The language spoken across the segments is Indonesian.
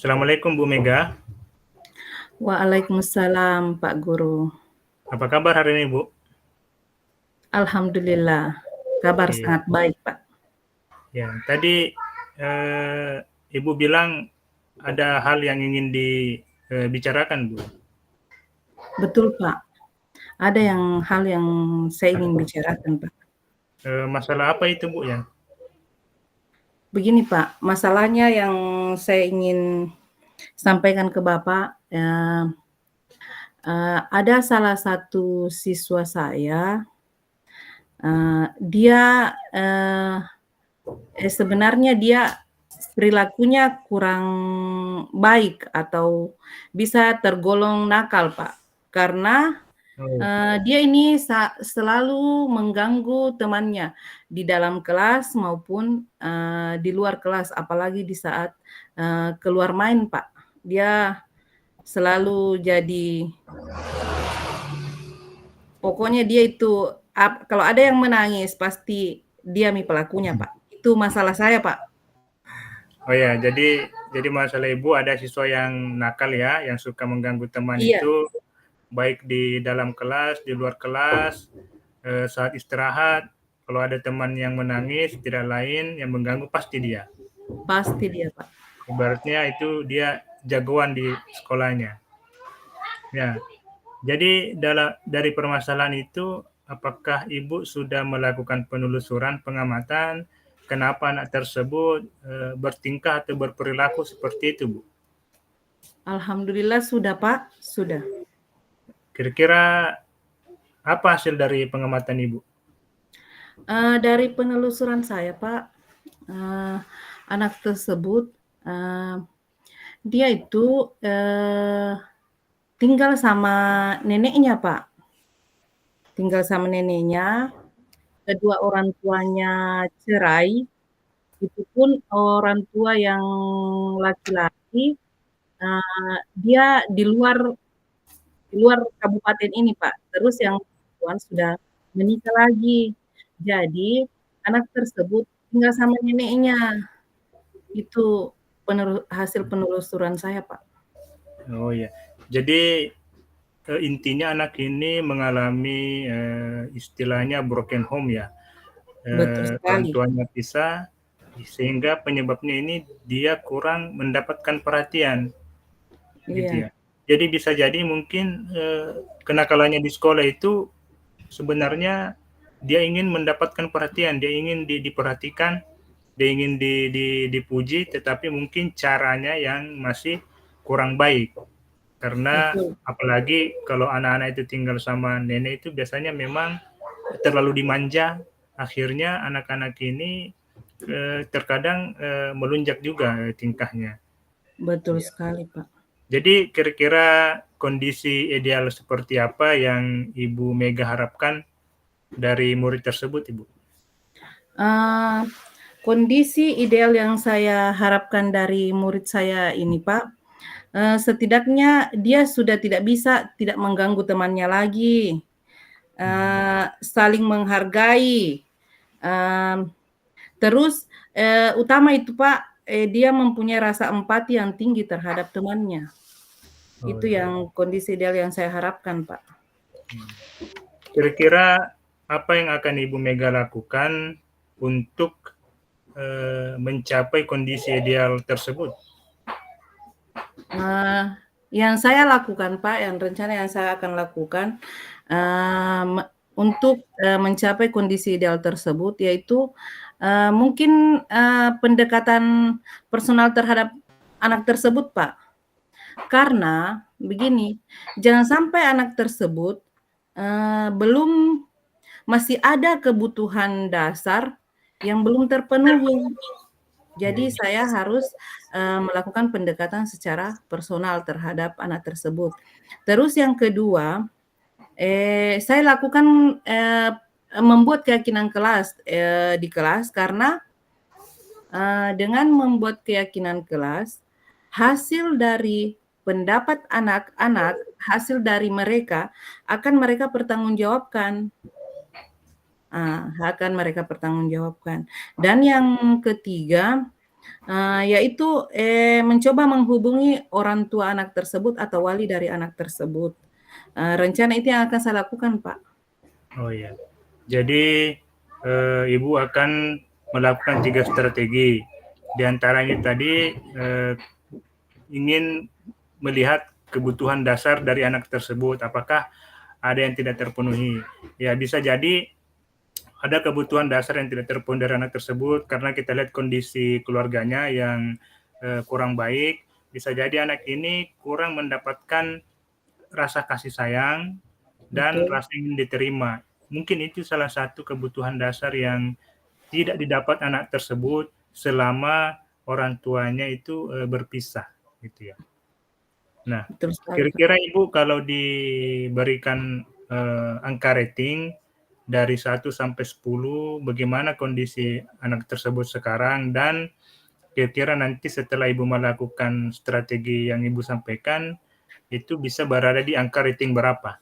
Assalamualaikum Bu Mega. Waalaikumsalam Pak Guru. Apa kabar hari ini Bu? Alhamdulillah, kabar Iya. sangat baik Pak. Ya, tadi Ibu bilang ada hal yang ingin dibicarakan Bu. Betul Pak, ada hal yang saya ingin bicarakan Pak. Masalah apa itu Bu ya? Begini Pak, masalahnya yang saya ingin sampaikan ke Bapak, ada salah satu siswa saya, dia sebenarnya dia perilakunya kurang baik atau bisa tergolong nakal Pak, karena Oh, dia ini selalu mengganggu temannya di dalam kelas maupun, di luar kelas, apalagi di saat, keluar main, Pak. Dia selalu jadi pokoknya dia itu kalau ada yang menangis pasti dia pelakunya, Pak. Itu masalah saya, Pak. oh ya, jadi masalah Ibu ada siswa yang nakal ya, yang suka mengganggu teman Iya, itu baik di dalam kelas, di luar kelas, saat istirahat. Kalau ada teman yang menangis, tidak lain yang mengganggu pasti dia. pasti dia, Pak. Ibaratnya itu dia jagoan di sekolahnya. Ya, jadi dari permasalahan itu, apakah Ibu sudah melakukan penelusuran pengamatan kenapa anak tersebut bertingkah atau berperilaku seperti itu, Bu? Alhamdulillah sudah, Pak, sudah. Kira-kira apa hasil dari pengamatan Ibu? Dari penelusuran saya, Pak, eee, anak tersebut, eee, dia itu, tinggal sama neneknya, Pak. Tinggal sama neneknya, kedua orang tuanya cerai, itu pun orang tua yang laki-laki, dia di luar kabupaten ini, Pak. Terus yang perempuan sudah menikah lagi. Jadi, anak tersebut tinggal sama neneknya. Itu hasil penelusuran saya, Pak. Oh ya, jadi intinya anak ini mengalami istilahnya broken home ya, Betul orang sekali. tuanya pisah, sehingga penyebabnya ini dia kurang mendapatkan perhatian. Gitu Iya, ya. Jadi bisa jadi mungkin, kenakalannya di sekolah itu sebenarnya dia ingin mendapatkan perhatian, dia ingin diperhatikan, dia ingin dipuji, tetapi mungkin caranya yang masih kurang baik. Karena betul. apalagi kalau anak-anak itu tinggal sama nenek itu biasanya memang terlalu dimanja, akhirnya anak-anak ini, terkadang, melunjak juga tingkahnya. Betul Iya. sekali, Pak. Jadi kira-kira kondisi ideal seperti apa yang Ibu Mega harapkan dari murid tersebut, Ibu? Eee, Kondisi ideal yang saya harapkan dari murid saya ini, Pak, setidaknya dia sudah tidak mengganggu temannya lagi, saling menghargai, mmm, terus, utama itu, Pak, dia mempunyai rasa empati yang tinggi terhadap temannya. Oh, Itu iya. yang kondisi ideal yang saya harapkan, Pak. Kira-kira apa yang akan Ibu Mega lakukan untuk, mencapai kondisi ideal tersebut? Eee, yang saya lakukan, Pak, yang rencana yang saya akan lakukan, me untuk, mencapai kondisi ideal tersebut yaitu, mungkin, pendekatan personal terhadap anak tersebut, Pak. Karena begini, jangan sampai anak tersebut, masih ada kebutuhan dasar yang belum terpenuhi. Jadi saya harus, melakukan pendekatan secara personal terhadap anak tersebut. Terus yang kedua, saya lakukan, membuat keyakinan kelas, di kelas karena, dengan membuat keyakinan kelas, hasil dari pendapat anak-anak, hasil dari mereka akan mereka pertanggungjawabkan. Akan mereka pertanggungjawabkan. Dan yang ketiga, Yaitu, mencoba menghubungi orang tua anak tersebut atau wali dari anak tersebut. Rencana itu yang akan saya lakukan, Pak. Oh ya. Jadi Ibu akan melakukan 3 strategi. Di antaranya tadi ingin melihat kebutuhan dasar dari anak tersebut, apakah ada yang tidak terpenuhi. Ya bisa jadi ada kebutuhan dasar yang tidak terpenuhi dari anak tersebut karena kita lihat kondisi keluarganya yang kurang baik. Bisa jadi anak ini kurang mendapatkan rasa kasih sayang dan Betul. rasa ingin diterima. Mungkin itu salah satu kebutuhan dasar yang tidak didapat anak tersebut selama orang tuanya itu berpisah, gitu ya. Nah, Betul sekali, Pak. kira-kira Ibu kalau diberikan angka rating dari 1 sampai 10, bagaimana kondisi anak tersebut sekarang dan kira-kira nanti setelah Ibu melakukan strategi yang Ibu sampaikan, itu bisa berada di angka rating berapa?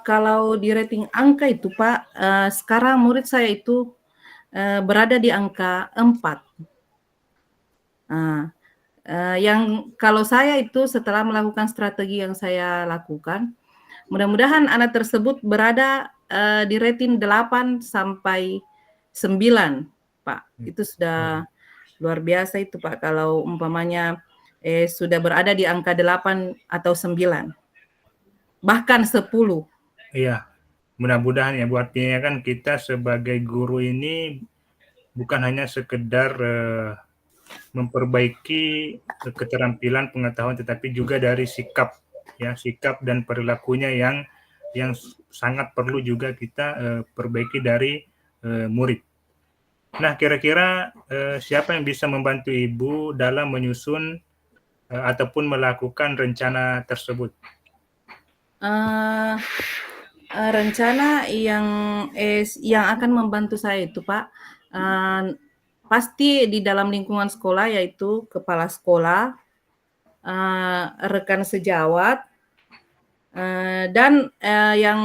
Kalau di rating angka itu, Pak, sekarang murid saya itu, berada di angka 4. Nah, yang kalau saya itu setelah melakukan strategi yang saya lakukan, mudah-mudahan anak tersebut berada, di rating 8 sampai 9, Pak. Itu Oh, sudah luar biasa itu, Pak, kalau umpamanya, sudah berada di angka 8 atau 9, bahkan 10. iya, mudah-mudahan ya, buat artinya kan kita sebagai guru ini bukan hanya sekedar memperbaiki keterampilan pengetahuan, tetapi juga dari sikap ya, sikap dan perilakunya yang sangat perlu juga kita perbaiki dari murid. Nah, kira-kira siapa yang bisa membantu Ibu dalam menyusun ataupun melakukan rencana tersebut? Eee rencana yang akan membantu saya itu, Pak, pasti di dalam lingkungan sekolah, yaitu kepala sekolah, rekan sejawat, dan, yang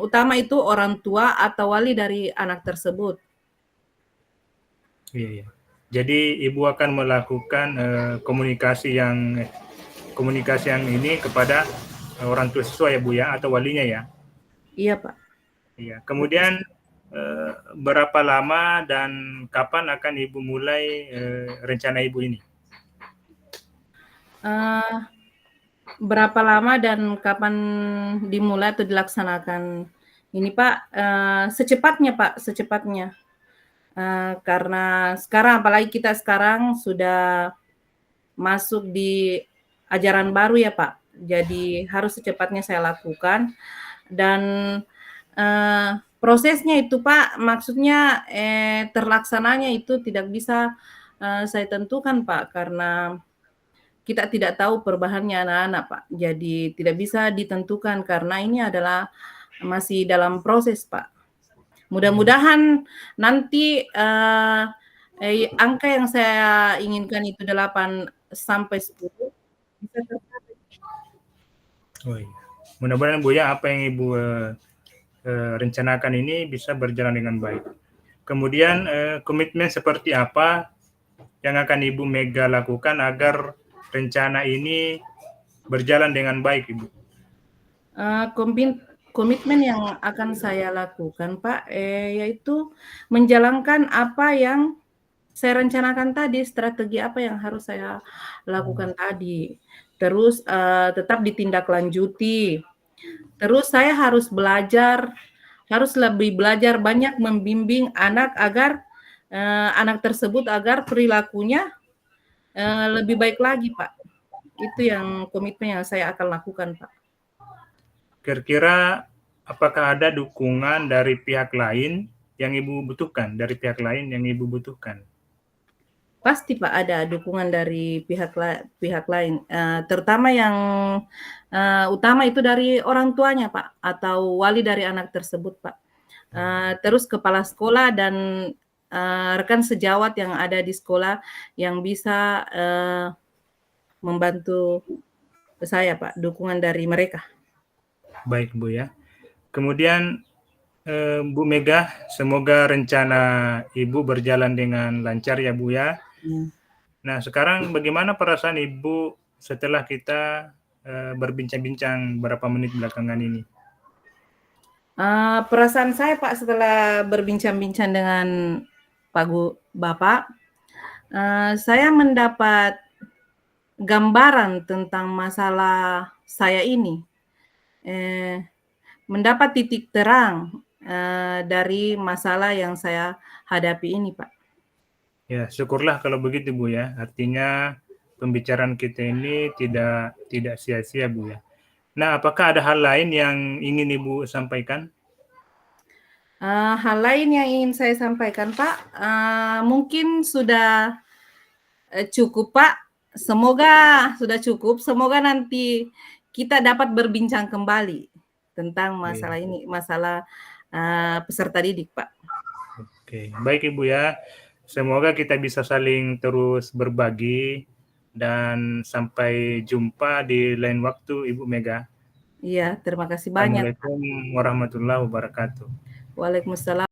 utama itu orang tua atau wali dari anak tersebut. Iya, iya. Jadi Ibu akan melakukan komunikasi yang ini kepada orang tua siswa ya Bu ya, atau walinya ya. Iya, Pak, Iya. betul. Kemudian berapa lama dan kapan akan Ibu mulai rencana Ibu ini? Eee, Berapa lama dan kapan dimulai atau dilaksanakan ini, Pak? Secepatnya, Pak, secepatnya. Karena sekarang apalagi kita sekarang sudah masuk di ajaran baru ya, Pak. Jadi harus secepatnya saya lakukan dan, prosesnya itu, Pak, maksudnya, terlaksananya itu tidak bisa, saya tentukan, Pak, karena kita tidak tahu perubahannya anak-anak, Pak. Jadi tidak bisa ditentukan karena ini adalah masih dalam proses, Pak. Mudah-mudahan nanti, angka yang saya inginkan itu 8 sampai 10 bisa tercapai. Oh iya. Mudah-mudahan Bu ya, apa yang Ibu rencanakan ini bisa berjalan dengan baik. Kemudian komitmen seperti apa yang akan Ibu Mega lakukan agar rencana ini berjalan dengan baik, Ibu? Eee, komin Komitmen yang akan saya lakukan, Pak, yaitu menjalankan apa yang saya rencanakan tadi, strategi apa yang harus saya lakukan tadi. Terus, tetap ditindaklanjuti. Terus saya harus lebih belajar banyak membimbing anak agar, anak tersebut agar perilakunya, lebih baik lagi, Pak. Itu yang komitmen yang saya akan lakukan, Pak. Kira-kira apakah ada dukungan dari pihak lain yang Ibu butuhkan, dari pihak lain yang Ibu butuhkan? Pasti, Pak, ada dukungan dari pihak lain, terutama yang, utama itu dari orang tuanya, Pak, atau wali dari anak tersebut, Pak. Terus kepala sekolah dan, rekan sejawat yang ada di sekolah yang bisa, membantu saya, Pak, dukungan dari mereka. Baik, Bu ya. Kemudian Bu Mega, semoga rencana Ibu berjalan dengan lancar ya Bu ya. Ya. Nah, sekarang bagaimana perasaan Ibu setelah kita berbincang-bincang beberapa menit belakangan ini? Perasaan saya Pak setelah berbincang-bincang dengan Bapak, saya mendapat gambaran tentang masalah saya ini, mendapat titik terang dari masalah yang saya hadapi ini, Pak. Ya, syukurlah kalau begitu Bu ya. Artinya pembicaraan kita ini tidak sia-sia Bu ya. Nah, apakah ada hal lain yang ingin Ibu sampaikan? Hal lain yang ingin saya sampaikan, Pak, mungkin sudah cukup, Pak. Semoga sudah cukup. Semoga nanti kita dapat berbincang kembali tentang masalah Oke. ini, masalah peserta didik, Pak. Oke, baik Ibu ya. Semoga kita bisa saling terus berbagi dan sampai jumpa di lain waktu Ibu Mega. Iya, terima kasih banyak. Assalamualaikum warahmatullahi wabarakatuh. Waalaikumsalam.